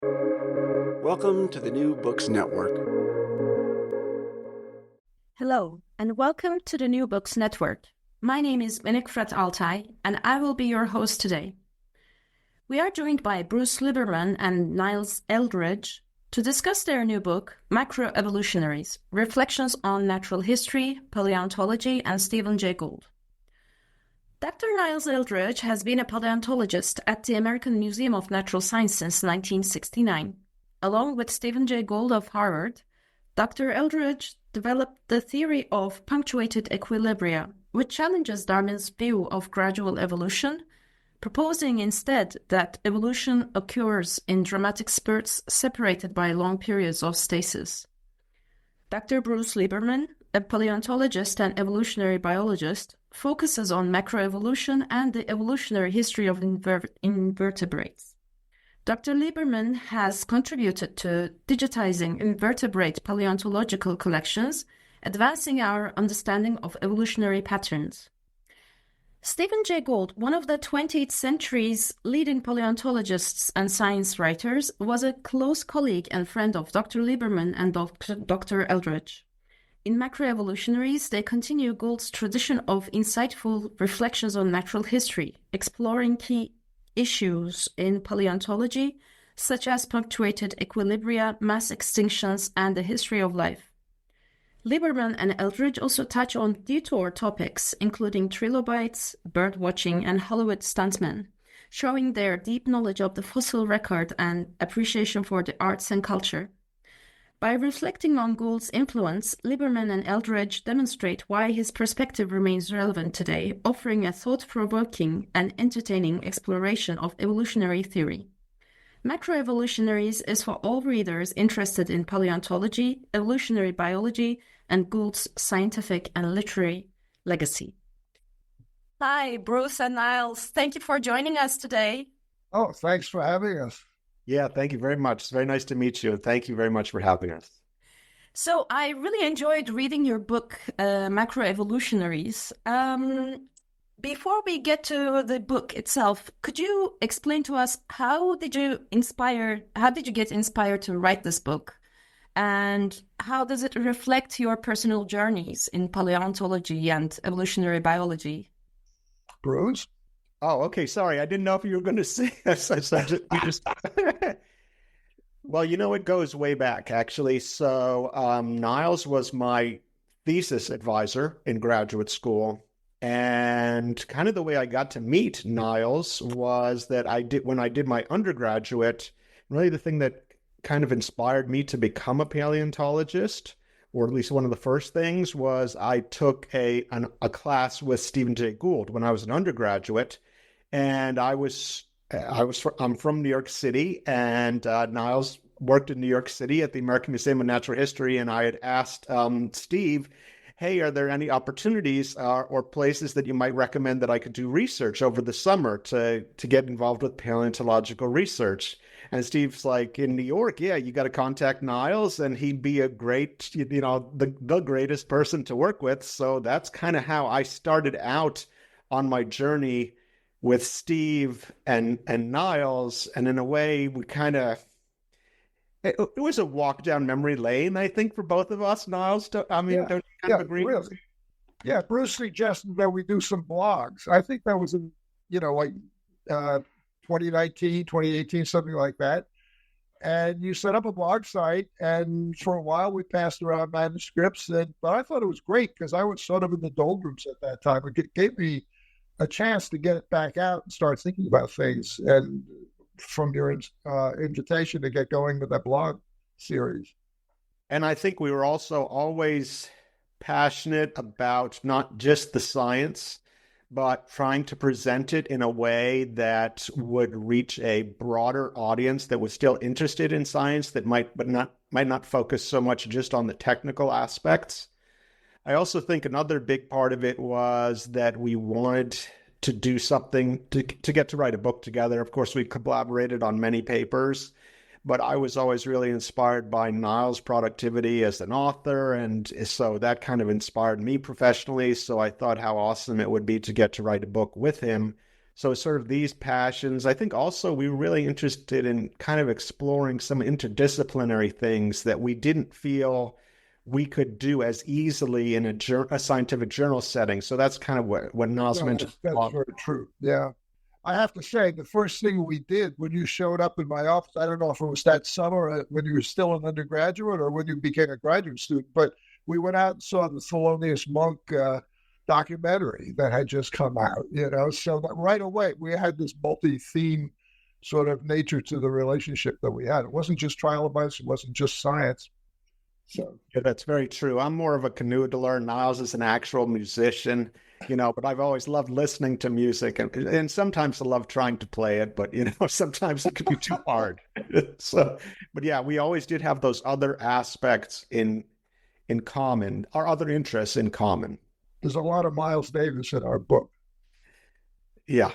Welcome to the New Books Network. Hello, and welcome to the New Books Network. My name is Benekfrat Altay, and I will be your host today. We are joined by Bruce Lieberman and Niles Eldredge to discuss their new book, Macroevolutionaries, Reflections on Natural History, Paleontology, and Stephen Jay Gould. Dr. Niles Eldredge has been a paleontologist at the American Museum of Natural Science since 1969. Along with Stephen Jay Gould of Harvard, Dr. Eldredge developed the theory of punctuated equilibria, which challenges Darwin's view of gradual evolution, proposing instead that evolution occurs in dramatic spurts separated by long periods of stasis. Dr. Bruce Lieberman, a paleontologist and evolutionary biologist, focuses on macroevolution and the evolutionary history of invertebrates. Dr. Lieberman has contributed to digitizing invertebrate paleontological collections, advancing our understanding of evolutionary patterns. Stephen Jay Gould, one of the 20th century's leading paleontologists and science writers, was a close colleague and friend of Dr. Lieberman and Dr. Eldredge. In Macroevolutionaries, they continue Gould's tradition of insightful reflections on natural history, exploring key issues in paleontology, such as punctuated equilibria, mass extinctions, and the history of life. Lieberman and Eldredge also touch on detour topics, including trilobites, birdwatching, and Hollywood stuntmen, showing their deep knowledge of the fossil record and appreciation for the arts and culture. By reflecting on Gould's influence, Lieberman and Eldredge demonstrate why his perspective remains relevant today, offering a thought-provoking and entertaining exploration of evolutionary theory. Macroevolutionaries is for all readers interested in paleontology, evolutionary biology, and Gould's scientific and literary legacy. Hi, Bruce and Niles. Thank you for joining us today. Oh, thanks for having us. Yeah, thank you very much. It's very nice to meet you. Thank you very much for having us. So I really enjoyed reading your book, Macroevolutionaries. Before we get to the book itself, could you explain to us how did you get inspired to write this book? And how does it reflect your personal journeys in paleontology and evolutionary biology? Bruce? Oh, okay. Sorry. I didn't know if you were going to say this. Well, it goes way back, actually. So Niles was my thesis advisor in graduate school. And kind of the way I got to meet Niles was that when I did my undergraduate, really the thing that kind of inspired me to become a paleontologist, or at least one of the first things, was I took a class with Stephen Jay Gould when I was an undergraduate. And I'm from New York City, and Niles worked in New York City at the American Museum of Natural History. And I had asked Steve, hey, are there any opportunities or places that you might recommend that I could do research over the summer to get involved with paleontological research? And Steve's like, in New York, yeah, you got to contact Niles, and he'd be a great, the greatest person to work with. So that's kind of how I started out on my journey with Steve and Niles. And in a way, it was a walk down memory lane, I think, for both of us. Niles, don't you kind of agree? Really. Yeah, Bruce suggested that we do some blogs. I think that was in, 2019, 2018, something like that. And you set up a blog site, and for a while we passed around manuscripts. But I thought it was great because I was sort of in the doldrums at that time. It gave me a chance to get it back out and start thinking about things. And from your invitation to get going with that blog series. And I think we were also always passionate about not just the science, but trying to present it in a way that would reach a broader audience that was still interested in science, that might not focus so much just on the technical aspects. I also think another big part of it was that we wanted to do something to get to write a book together. Of course, we collaborated on many papers, but I was always really inspired by Niles' productivity as an author. And so that kind of inspired me professionally. So I thought how awesome it would be to get to write a book with him. So sort of these passions. I think also we were really interested in kind of exploring some interdisciplinary things that we didn't feel we could do as easily in a scientific journal setting. So that's kind of what Niles mentioned. That's very true. Yeah. I have to say, the first thing we did when you showed up in my office, I don't know if it was that summer when you were still an undergraduate or when you became a graduate student, but we went out and saw the Thelonious Monk documentary that had just come out, So right away, we had this multi-theme sort of nature to the relationship that we had. It wasn't just trilobites, it wasn't just science. So yeah, that's very true. I'm more of a canoodler. Niles is an actual musician, but I've always loved listening to music and sometimes I love trying to play it, but sometimes it can be too hard. But yeah, we always did have those other aspects in common, our other interests in common. There's a lot of Miles Davis in our book. Yeah.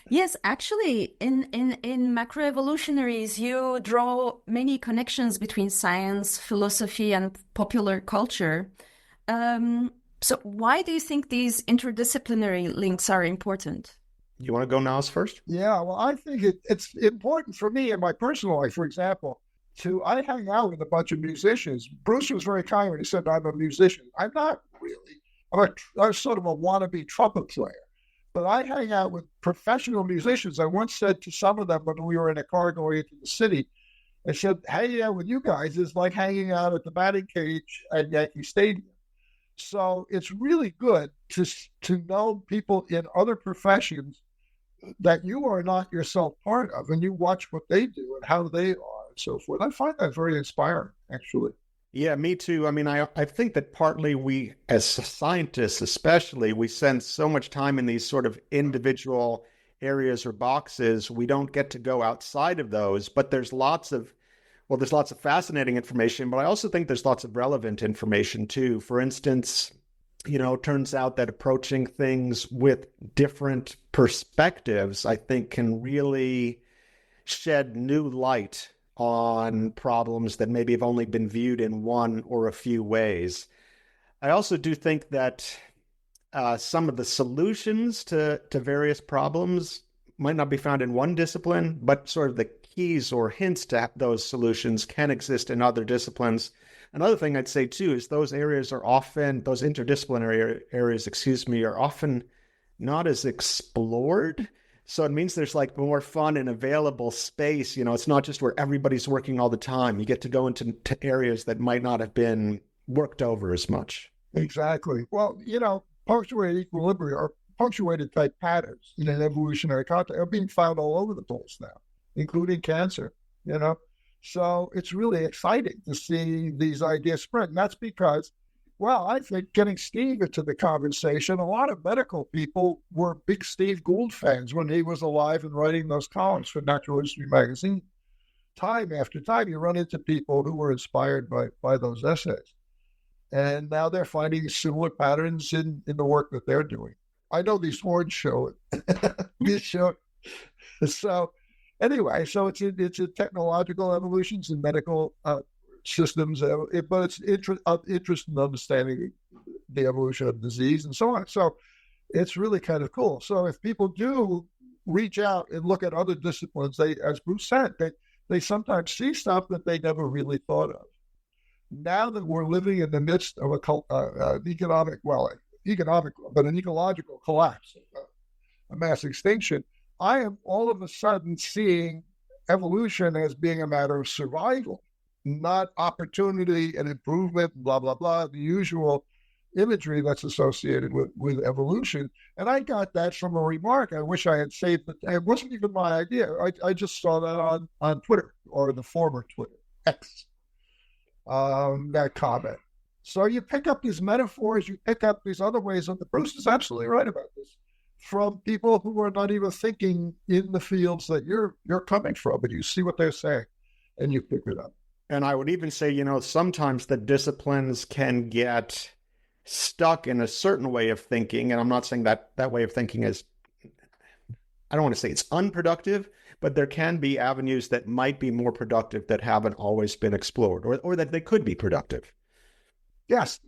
Yes, actually, in Macroevolutionaries, you draw many connections between science, philosophy, and popular culture. So why do you think these interdisciplinary links are important? You want to go, Niles, first? Yeah, well, I think it's important for me in my personal life, for example, I hang out with a bunch of musicians. Bruce was very kind when he said I'm a musician. I'm not really. I'm sort of a wannabe trumpet player. But I hang out with professional musicians. I once said to some of them when we were in a car going into the city, I said, hanging out with you guys is like hanging out at the batting cage at Yankee Stadium. So it's really good to know people in other professions that you are not yourself part of, and you watch what they do and how they are and so forth. I find that very inspiring, actually. Yeah, me too. I mean, I think that partly we, as scientists especially, we spend so much time in these sort of individual areas or boxes. We don't get to go outside of those, but there's lots of fascinating information, but I also think there's lots of relevant information too. For instance, it turns out that approaching things with different perspectives, I think, can really shed new light on problems that maybe have only been viewed in one or a few ways. I also do think that some of the solutions to various problems might not be found in one discipline, but sort of the keys or hints to those solutions can exist in other disciplines. Another thing I'd say too is those interdisciplinary areas, are often not as explored. So it means there's like more fun and available space. It's not just where everybody's working all the time. You get to go into areas that might not have been worked over as much. Exactly. Well, punctuated equilibria or punctuated type patterns in an evolutionary context are being found all over the place now, including cancer, So it's really exciting to see these ideas spread. And that's because, I think getting Steve into the conversation, a lot of medical people were big Steve Gould fans when he was alive and writing those columns for Natural History magazine. Time after time, you run into people who were inspired by those essays. And now they're finding similar patterns in the work that they're doing. I know these horns show it. So anyway, so it's a technological evolutions in medical systems, but it's interest in understanding the evolution of disease and so on. So it's really kind of cool. So if people do reach out and look at other disciplines, as Bruce said, they sometimes see stuff that they never really thought of. Now that we're living in the midst of an ecological collapse, a mass extinction, I am all of a sudden seeing evolution as being a matter of survival, not opportunity and improvement, blah, blah, blah, the usual imagery that's associated with evolution. And I got that from a remark. I wish I had saved it. It wasn't even my idea. I just saw that on Twitter, or the former Twitter, X, that comment. So you pick up these metaphors, you pick up these other ways, and Bruce is absolutely right about this, from people who are not even thinking in the fields that you're coming from, but you see what they're saying and you pick it up. And I would even say, sometimes the disciplines can get stuck in a certain way of thinking. And I'm not saying that way of thinking is, I don't want to say it's unproductive, but there can be avenues that might be more productive that haven't always been explored, or that they could be productive. Yes,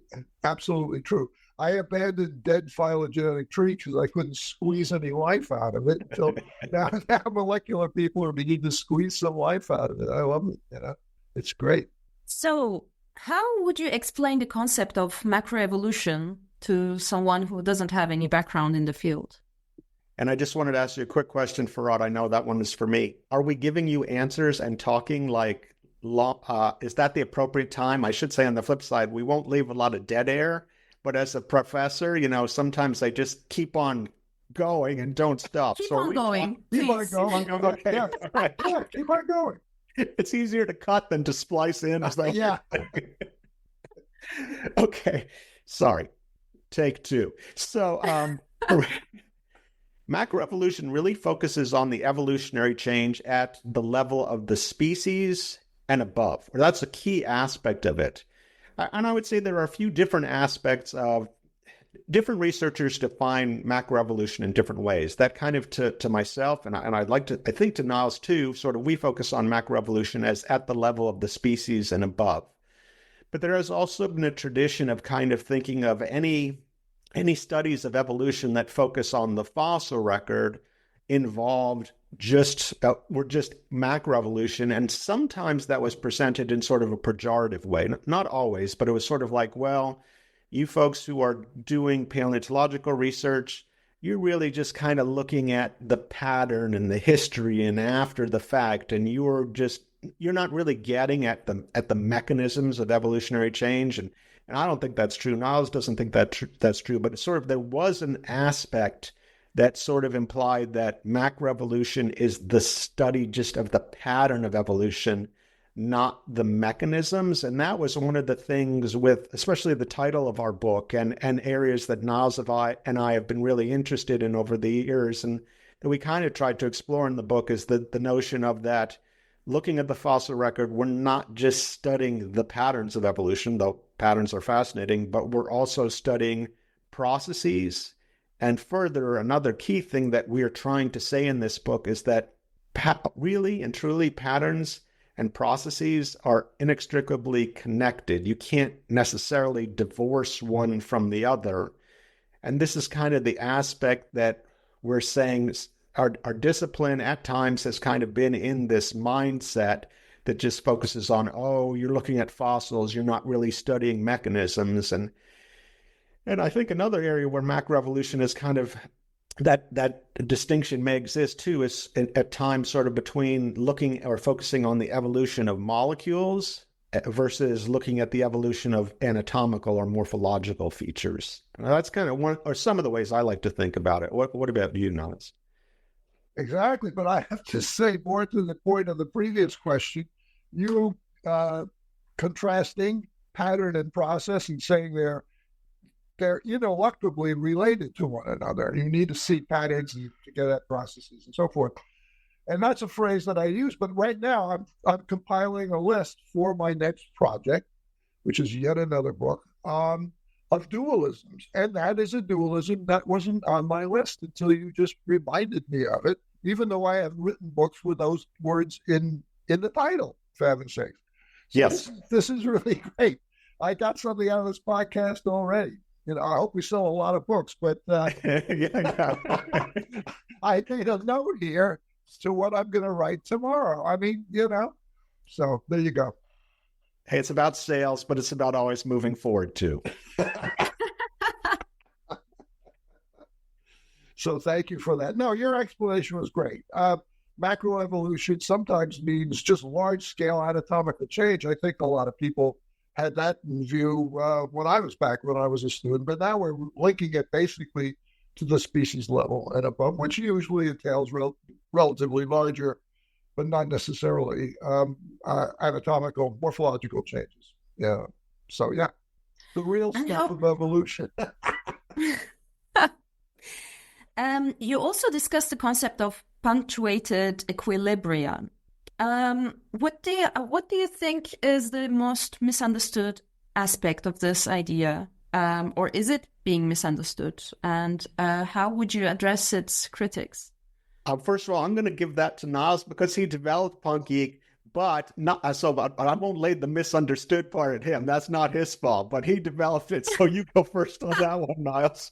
absolutely true. I abandoned dead phylogenetic tree because I couldn't squeeze any life out of it until now molecular people are beginning to squeeze some life out of it. I love it. It's great. So how would you explain the concept of macroevolution to someone who doesn't have any background in the field? And I just wanted to ask you a quick question, Farad. I know that one is for me. Are we giving you answers and talking like, is that the appropriate time? I should say on the flip side, we won't leave a lot of dead air. But as a professor, sometimes I just keep on going and don't stop. Keep on going. Keep on going. Okay. Yeah. Right. Yeah, keep on going. It's easier to cut than to splice in. Yeah. Okay. Sorry. Take two. So macroevolution really focuses on the evolutionary change at the level of the species and above. Or that's a key aspect of it. And I would say there are a few different aspects of different researchers define macroevolution in different ways. That kind of to myself, and I'd like to, I think to Niles too, sort of we focus on macroevolution as at the level of the species and above. But there has also been a tradition of kind of thinking of any studies of evolution that focus on the fossil record involved were just macroevolution, and sometimes that was presented in sort of a pejorative way. Not always, but it was sort of like, well, you folks who are doing paleontological research, you're really just kind of looking at the pattern and the history and after the fact, and you're not really getting at the mechanisms of evolutionary change. And I don't think that's true. Niles doesn't think that's true, but it's sort of, there was an aspect that sort of implied that macroevolution is the study just of the pattern of evolution, not the mechanisms. And that was one of the things with, especially the title of our book and areas that Niles and I have been really interested in over the years, and that we kind of tried to explore in the book, is the notion of that looking at the fossil record, we're not just studying the patterns of evolution, though patterns are fascinating, but we're also studying processes. And further, another key thing that we are trying to say in this book is that really and truly patterns and processes are inextricably connected. You can't necessarily divorce one from the other. And this is kind of the aspect that we're saying our discipline at times has kind of been in this mindset that just focuses on, oh, you're looking at fossils, you're not really studying mechanisms. And I think another area where macroevolution is kind of, that distinction may exist too, is at times sort of between looking or focusing on the evolution of molecules versus looking at the evolution of anatomical or morphological features. Now, that's kind of one or some of the ways I like to think about it. What about you, Niles? Exactly. But I have to say, more to the point of the previous question, you contrasting pattern and process and saying they're ineluctably related to one another. You need to see patterns to get at processes and so forth. And that's a phrase that I use. But right now, I'm compiling a list for my next project, which is yet another book, of dualisms. And that is a dualism that wasn't on my list until you just reminded me of it, even though I have written books with those words in the title, for heaven's sake. So yes. This is really great. I got something out of this podcast already. I hope we sell a lot of books, but yeah. I made a note here to what I'm going to write tomorrow. I mean, so there you go. Hey, it's about sales, but it's about always moving forward too. So thank you for that. No, your explanation was great. Macroevolution sometimes means just large-scale anatomical change. I think a lot of people had that in view when I was a student, but now we're linking it basically to the species level and above, which usually entails relatively larger, but not necessarily anatomical, morphological changes. Yeah. So, yeah, the real stuff of evolution. You also discussed the concept of punctuated equilibria. What do you think is the most misunderstood aspect of this idea, or is it being misunderstood? And how would you address its critics? First of all, I'm going to give that to Niles because he developed Punky But not so. But I won't lay the misunderstood part at him. That's not his fault. But he developed it. So you go first on that one, Niles.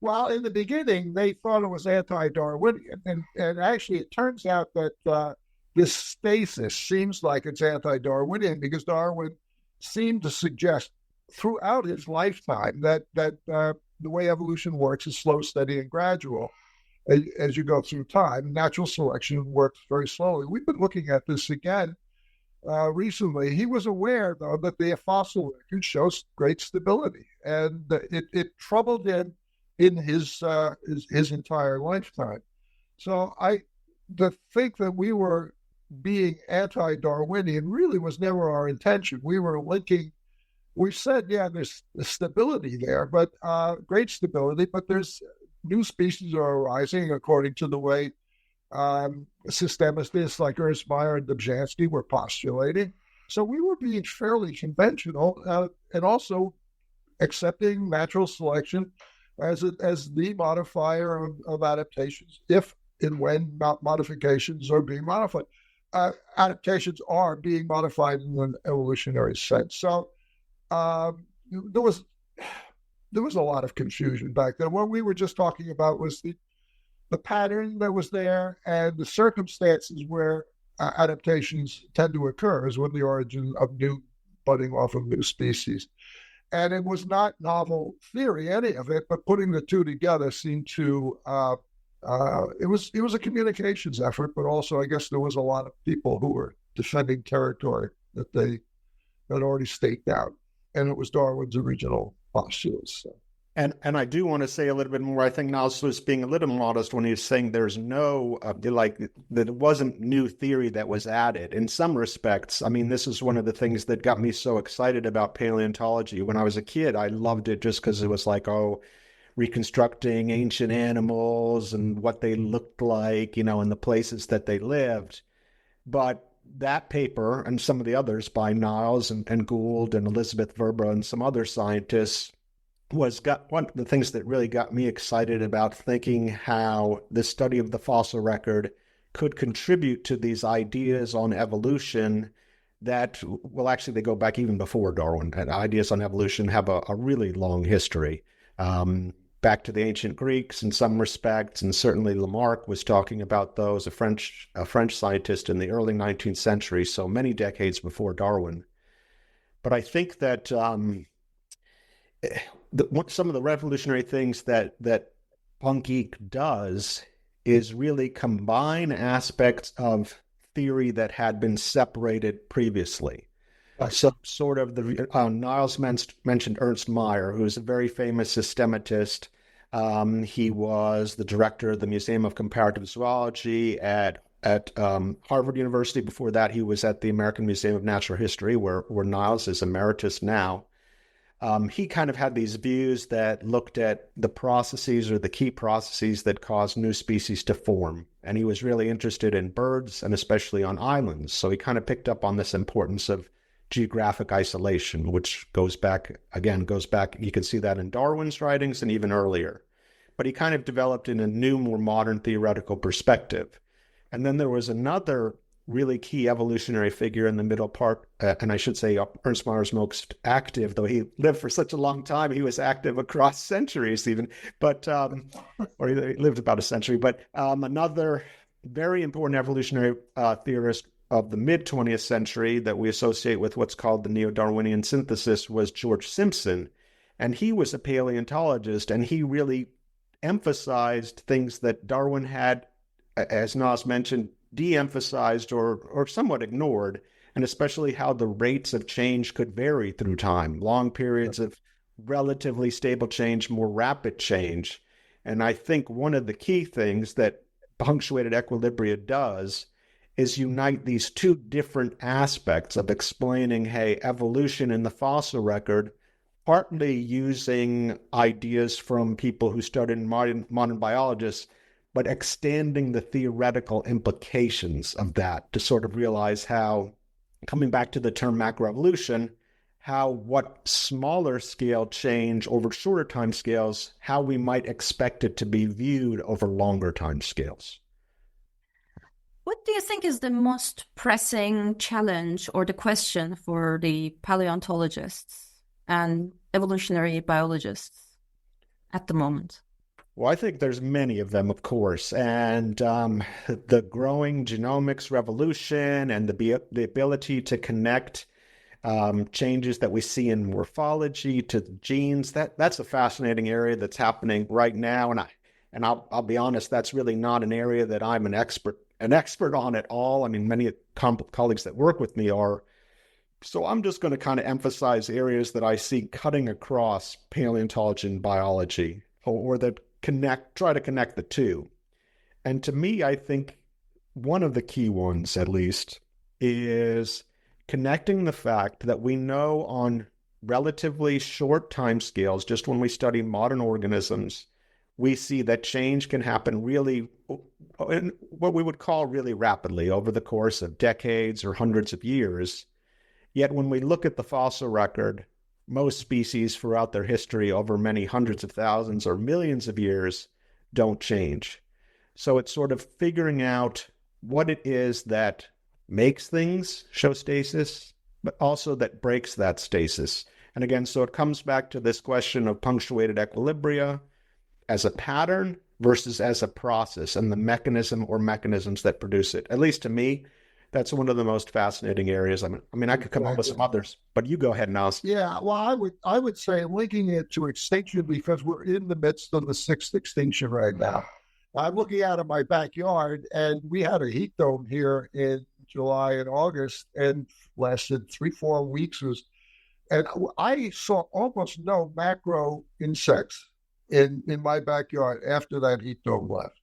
Well, in the beginning, they thought it was anti-Darwinian, and actually, it turns out that this stasis seems like it's anti-Darwinian because Darwin seemed to suggest throughout his lifetime that the way evolution works is slow, steady, and gradual as you go through time. Natural selection works very slowly. We've been looking at this again recently. He was aware, though, that the fossil record shows great stability, and it troubled him in his entire lifetime. So to think that we were being anti-Darwinian really was never our intention. We said, yeah, there's stability there, but great stability, but there's new species are arising according to the way systematists like Ernst Mayr and Dobzhansky were postulating. So we were being fairly conventional and also accepting natural selection as the modifier of adaptations, if and when modifications are being modified. Adaptations are being modified in an evolutionary sense. So there was a lot of confusion back then. What we were just talking about was the pattern that was there and the circumstances where adaptations tend to occur is when the origin of new budding off of new species. And it was not novel theory, any of it, but putting the two together seemed to, it was a communications effort, but also I guess there was a lot of people who were defending territory that they had already staked out. And it was Darwin's original postulates. So. And I do want to say a little bit more. I think Niles was being a little modest when he was saying there's no, that it wasn't new theory that was added. In some respects, I mean, this is one of the things that got me so excited about paleontology. When I was a kid, I loved it just because it was like, reconstructing ancient animals and what they looked like, and the places that they lived. But that paper and some of the others by Niles and Gould and Elizabeth Verba and some other scientists one of the things that really got me excited about thinking how the study of the fossil record could contribute to these ideas on evolution that, well, actually, they go back even before Darwin. And ideas on evolution have a really long history, back to the ancient Greeks in some respects, and certainly Lamarck was talking about those, a French scientist in the early 19th century, so many decades before Darwin. But I think that some of the revolutionary things that PuncGeek does is really combine aspects of theory that had been separated previously. So sort of Niles mentioned Ernst Mayr, who is a very famous systematist. He was the director of the Museum of Comparative Zoology at Harvard University. Before that, he was at the American Museum of Natural History, where Niles is emeritus now. He kind of had these views that looked at the processes or the key processes that cause new species to form. And he was really interested in birds and especially on islands. So he kind of picked up on this importance of geographic isolation, which goes back, you can see that in Darwin's writings and even earlier. But he kind of developed in a new, more modern theoretical perspective. And then there was another really key evolutionary figure in the middle part, and I should say Ernst Mayer's most active, though he lived for such a long time, he was active across centuries even, but, or he lived about a century, but another very important evolutionary theorist of the mid-20th century that we associate with what's called the neo-Darwinian synthesis was George Simpson, and he was a paleontologist, and he really emphasized things that Darwin had, as Niles mentioned, de-emphasized or somewhat ignored, and especially how the rates of change could vary through time. Long periods of relatively stable change, more rapid change. And I think one of the key things that punctuated equilibria does is unite these two different aspects of explaining, hey, evolution in the fossil record, partly using ideas from people who studied modern biologists, but extending the theoretical implications of that to sort of realize how, coming back to the term macroevolution, what smaller scale change over shorter time scales, how we might expect it to be viewed over longer time scales. What do you think is the most pressing challenge or the question for the paleontologists and evolutionary biologists at the moment? Well, I think there's many of them, of course, and the growing genomics revolution and the ability to connect changes that we see in morphology to the genes. That's a fascinating area that's happening right now, and I'll be honest, that's really not an area that I'm an expert on at all. I mean, many colleagues that work with me are. So I'm just going to kind of emphasize areas that I see cutting across paleontology and biology, or that try to connect the two. And to me, I think one of the key ones, at least, is connecting the fact that we know on relatively short timescales, just when we study modern organisms, we see that change can happen really, in what we would call really rapidly over the course of decades or hundreds of years. Yet when we look at the fossil record, most species throughout their history over many hundreds of thousands or millions of years don't change. So it's sort of figuring out what it is that makes things show stasis, but also that breaks that stasis. And again, so it comes back to this question of punctuated equilibria as a pattern versus as a process and the mechanism or mechanisms that produce it. At least to me, that's one of the most fascinating areas. I mean, I could come up with some others, but you go ahead, Niles. Yeah, well, I would say linking it to extinction, because we're in the midst of the sixth extinction right now. I'm looking out of my backyard, and we had a heat dome here in July and August, and lasted 3-4 weeks. And I saw almost no macro insects in my backyard after that heat dome left.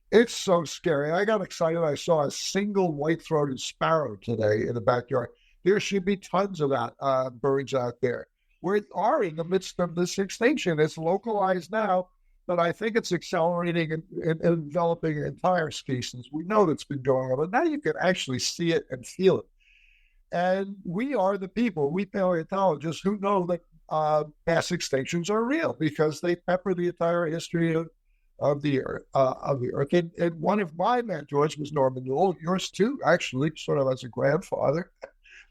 It's so scary. I got excited. I saw a single white-throated sparrow today in the backyard. There should be tons of birds out there. We are in the midst of this extinction. It's localized now, but I think it's accelerating and developing entire species. We know that's been going on, but now you can actually see it and feel it. And we are the people, we paleontologists, who know that mass extinctions are real because they pepper the entire history of the earth. And one of my mentors was Norman Gould, yours too, actually, sort of as a grandfather,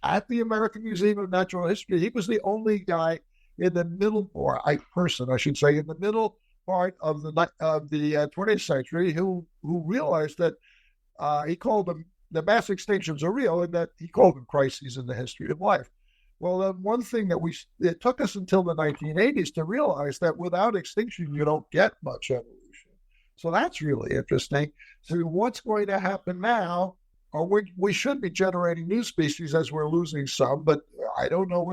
at the American Museum of Natural History. He was the only guy in the middle, or person, I should say, in the middle part of the 20th century who realized that he called them, the mass extinctions are real, and that he called them crises in the history of life. Well, one thing that it took us until the 1980s to realize that without extinction, you don't get much evolution. So that's really interesting. So what's going to happen now? Or we should be generating new species as we're losing some, but I don't know.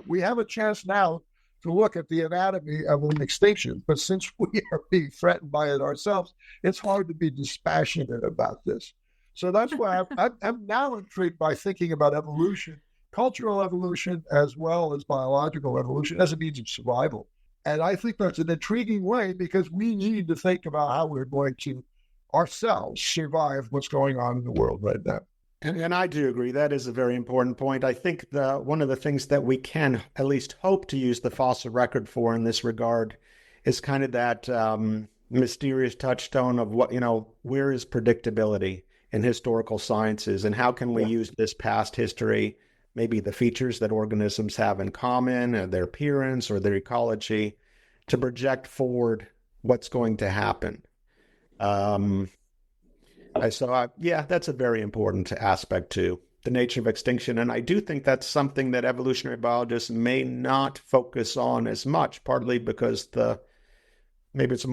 We have a chance now to look at the anatomy of an extinction, but since we are being threatened by it ourselves, it's hard to be dispassionate about this. So that's why I'm now intrigued by thinking about evolution, cultural evolution, as well as biological evolution as a means of survival. And I think that's an intriguing way because we need to think about how we're going to ourselves survive what's going on in the world right now. And I do agree. That is a very important point. I think one of the things that we can at least hope to use the fossil record for in this regard is kind of that mysterious touchstone of where is predictability in historical sciences, and how can we use this past history, maybe the features that organisms have in common, or their appearance or their ecology, to project forward what's going to happen. That's a very important aspect too, the nature of extinction. And I do think that's something that evolutionary biologists may not focus on as much, partly because it's a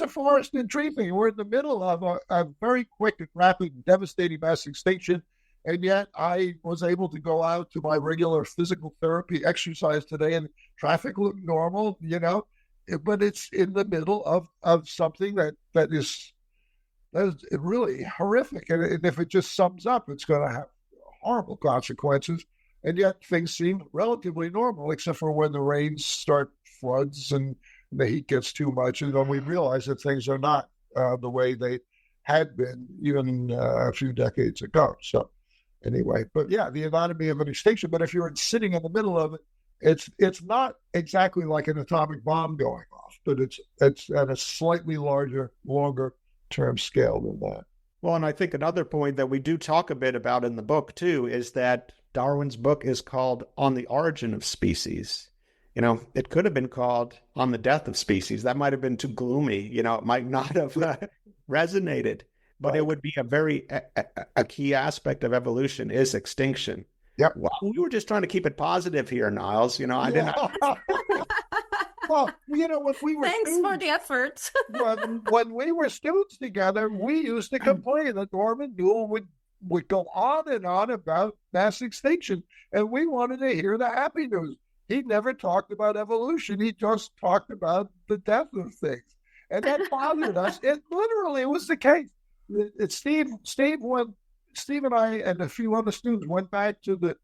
forest in treatment. We're in the middle of a very quick and rapid and devastating mass extinction. And yet I was able to go out to my regular physical therapy exercise today, and traffic looked normal, but it's in the middle of something that is really horrific. And if it just sums up, it's going to have horrible consequences. And yet things seem relatively normal, except for when the rains start floods and the heat gets too much. And then we realize that things are not the way they had been even a few decades ago. So anyway, but yeah, the anatomy of an extinction. But if you're sitting in the middle of it, it's not exactly like an atomic bomb going off, but it's at a slightly longer term scale than that. Well, and I think another point that we do talk a bit about in the book too is that Darwin's book is called On the Origin of Species. It could have been called On the Death of Species. That might have been too gloomy. It might not have resonated, but Right. it would be a key aspect of evolution is extinction. Yep. Well, we were just trying to keep it positive here, Niles. I didn't. Well, when we were Thanks for the effort. when we were students together, we used to complain that Norman Newell would go on and on about mass extinction, and we wanted to hear the happy news. He never talked about evolution. He just talked about the death of things, and that bothered us. It literally was the case. Steve and I and a few other students went back to the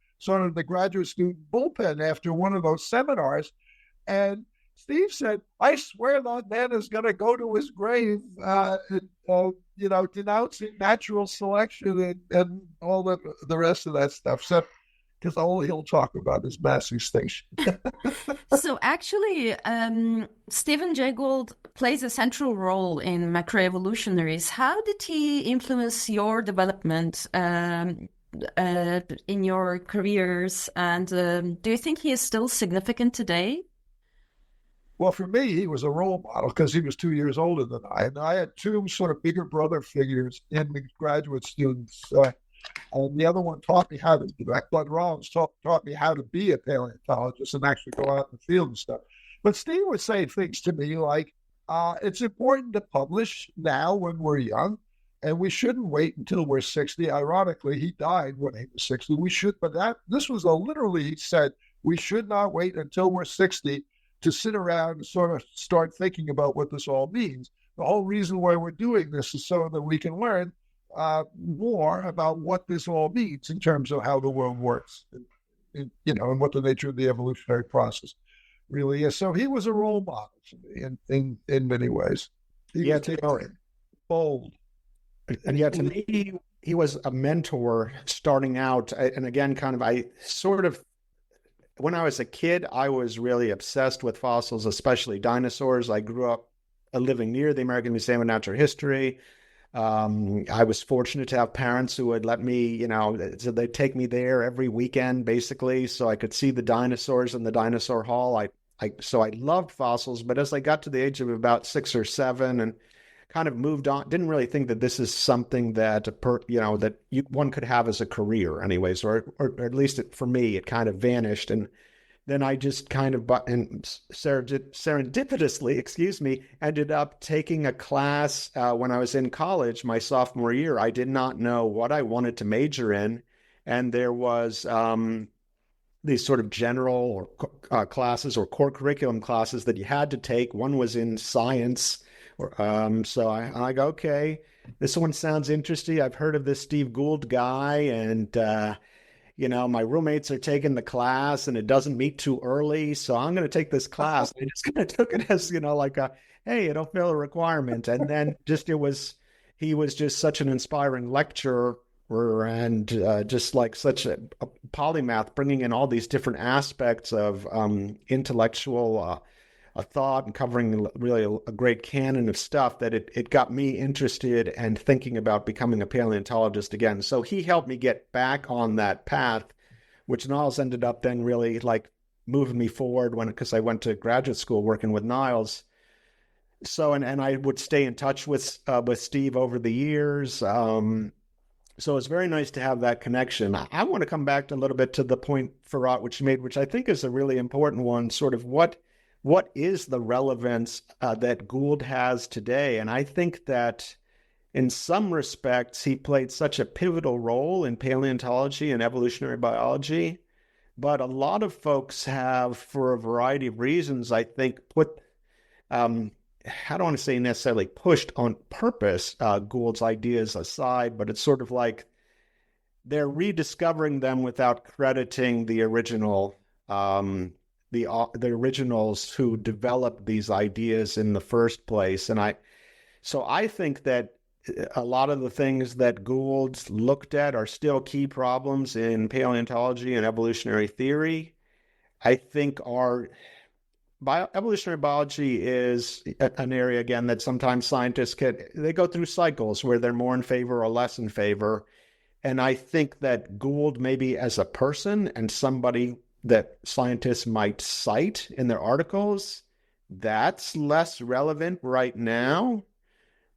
graduate student bullpen after one of those seminars, and Steve said, "I swear that man is going to go to his grave, denouncing natural selection and all the rest of that stuff." So, because all he'll talk about is mass extinction. So actually, Stephen Jay Gould plays a central role in Macroevolutionaries. How did he influence your development in your careers? And do you think he is still significant today? Well, for me, he was a role model because he was 2 years older than I. And I had two sort of bigger brother figures in the graduate students. And the other one taught me how to, Bud Rollins taught me how to be a paleontologist and actually go out in the field and stuff. But Steve would say things to me like, it's important to publish now when we're young, and we shouldn't wait until we're 60. Ironically, he died when he was 60. This was literally, he said, we should not wait until we're 60 to sit around and sort of start thinking about what this all means. The whole reason why we're doing this is so that we can learn more about what this all means in terms of how the world works, and what the nature of the evolutionary process really is. So he was a role model to me in many ways. He was bold. And yet to me, he was a mentor starting out. And again, when I was a kid, I was really obsessed with fossils, especially dinosaurs. I grew up living near the American Museum of Natural History. I was fortunate to have parents who would let me, so they'd take me there every weekend, basically, so I could see the dinosaurs in the dinosaur hall. So I loved fossils, but as I got to the age of about 6 or 7 and kind of moved on, didn't really think that this is something that one could have as a career anyways, or at least for me, it kind of vanished. And then I just kind of serendipitously, ended up taking a class when I was in college, my sophomore year. I did not know what I wanted to major in. And there was these sort of general or classes or core curriculum classes that you had to take. One was in science. So I go, okay, this one sounds interesting. I've heard of this Steve Gould guy, and my roommates are taking the class and it doesn't meet too early, so I'm going to take this class. I just kind of took it as, like hey, it'll fill a requirement. And then he was just such an inspiring lecturer and just like such a polymath, bringing in all these different aspects of intellectual thought and covering really a great canon of stuff that it got me interested and thinking about becoming a paleontologist again. So he helped me get back on that path, which Niles ended up then really like moving me forward because I went to graduate school working with Niles. So, and I would stay in touch with Steve over the years. So it's very nice to have that connection. I want to come back to a little bit to the point, Farhat, which you made, which I think is a really important one, sort of what is the relevance that Gould has today? And I think that in some respects, he played such a pivotal role in paleontology and evolutionary biology. But a lot of folks have, for a variety of reasons, I think, I don't want to say necessarily pushed on purpose Gould's ideas aside, but it's sort of like they're rediscovering them without crediting the original the originals who developed these ideas in the first place. And I think that a lot of the things that Gould looked at are still key problems in paleontology and evolutionary theory. I think are Evolutionary biology is an area, again, that sometimes scientists they go through cycles where they're more in favor or less in favor. And I think that Gould, maybe as a person and somebody that scientists might cite in their articles, that's less relevant right now.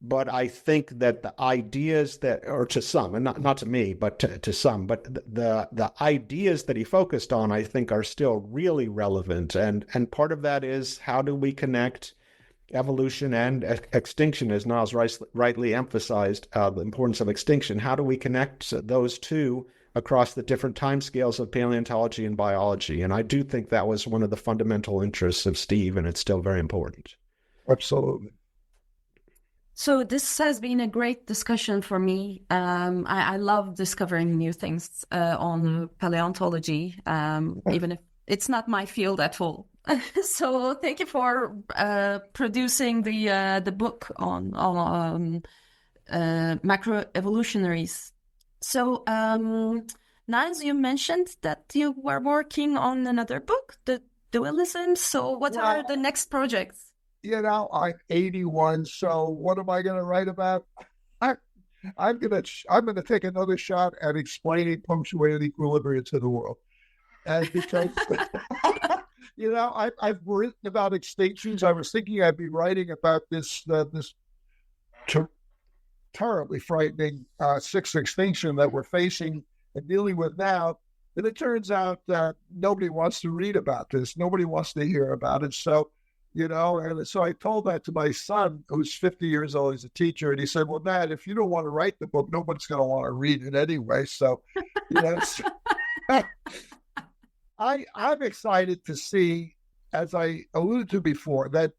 But I think that the ideas that, or to some, and not to me, but to some, but the ideas that he focused on, I think, are still really relevant. And part of that is, how do we connect evolution and extinction, as Niles rightly emphasized, the importance of extinction? How do we connect those two across the different timescales of paleontology and biology? And I do think that was one of the fundamental interests of Steve, and it's still very important. Absolutely. So this has been a great discussion for me. I love discovering new things on paleontology, even if it's not my field at all. So thank you for producing the book on Macroevolutionaries. So Niles, you mentioned that you were working on another book, the dualism. So what are the next projects? I'm 81, so what am I going to write about? I'm going to take another shot at explaining punctuated equilibria to the world, and because I've written about extinctions. I was thinking I'd be writing about this terribly frightening sixth extinction that we're facing and dealing with now. And it turns out that nobody wants to read about this. Nobody wants to hear about it. So. And so I told that to my son, who's 50 years old. He's a teacher. And he said, well, Dad, if you don't want to write the book, nobody's going to want to read it anyway. So, I'm excited to see, as I alluded to before, that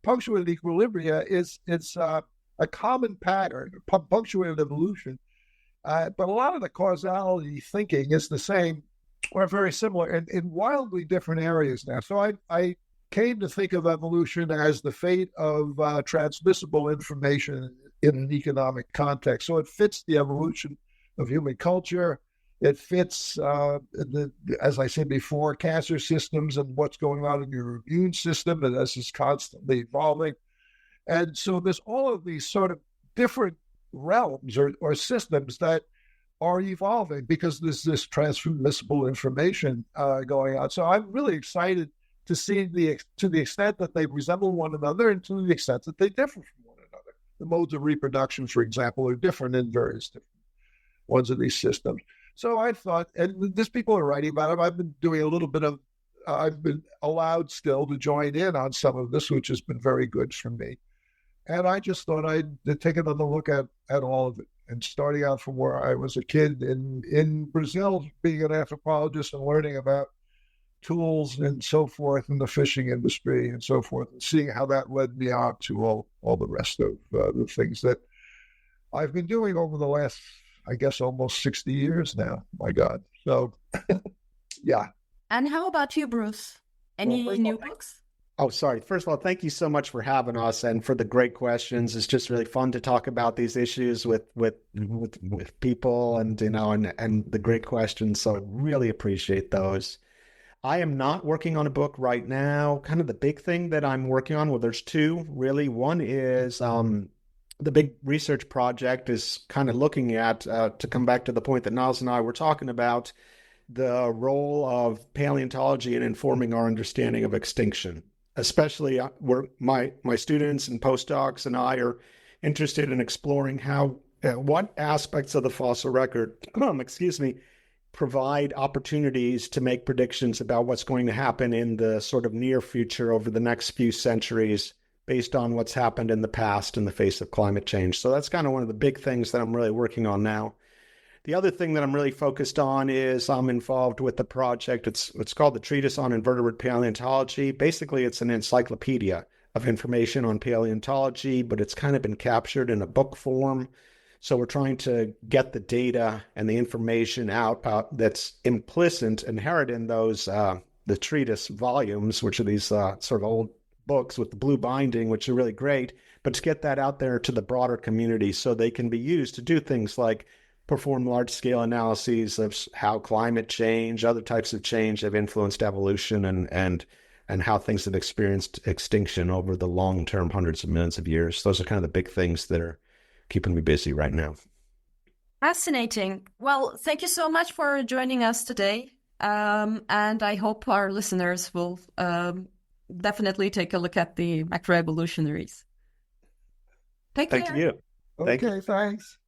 punctuated equilibria is a common pattern, punctuated evolution. But a lot of the causality thinking is the same or very similar in wildly different areas now. So I came to think of evolution as the fate of transmissible information in an economic context. So it fits the evolution of human culture. It fits, as I said before, cancer systems and what's going on in your immune system, and this is constantly evolving. And so there's all of these sort of different realms or systems that are evolving because there's this transmissible information going on. So I'm really excited to see to the extent that they resemble one another and to the extent that they differ from one another. The modes of reproduction, for example, are different in various different ones of these systems. So I thought, and these people are writing about it. I've been doing a little bit of, I've been allowed still to join in on some of this, which has been very good for me. And I just thought I'd take another look at all of it. And starting out from where I was a kid in Brazil, being an anthropologist and learning about tools and so forth in the fishing industry and so forth, and seeing how that led me on to all the rest of the things that I've been doing over the last, I guess, almost 60 years now. My God. So, yeah. And how about you, Bruce? Any new books? Oh, sorry. First of all, thank you so much for having us and for the great questions. It's just really fun to talk about these issues with people and the great questions. So I really appreciate those. I am not working on a book right now. Kind of the big thing that I'm working on, well, there's two really. One is the big research project is kind of looking at, to come back to the point that Niles and I were talking about, the role of paleontology in informing our understanding of extinction. Especially where my students and postdocs and I are interested in exploring what aspects of the fossil record, provide opportunities to make predictions about what's going to happen in the sort of near future over the next few centuries based on what's happened in the past in the face of climate change. So that's kind of one of the big things that I'm really working on now. The other thing that I'm really focused on is I'm involved with the project. It's called the Treatise on Invertebrate Paleontology. Basically, it's an encyclopedia of information on paleontology, but it's kind of been captured in a book form. So we're trying to get the data and the information out that's implicit, inherent in those, the treatise volumes, which are these sort of old books with the blue binding, which are really great, but to get that out there to the broader community so they can be used to do things like perform large-scale analyses of how climate change, other types of change have influenced evolution and and how things have experienced extinction over the long term, hundreds of millions of years. Those are kind of the big things that are keeping me busy right now. Fascinating. Well, thank you so much for joining us today. And I hope our listeners will definitely take a look at the Macroevolutionaries. Take care. Thank you. Okay, thanks.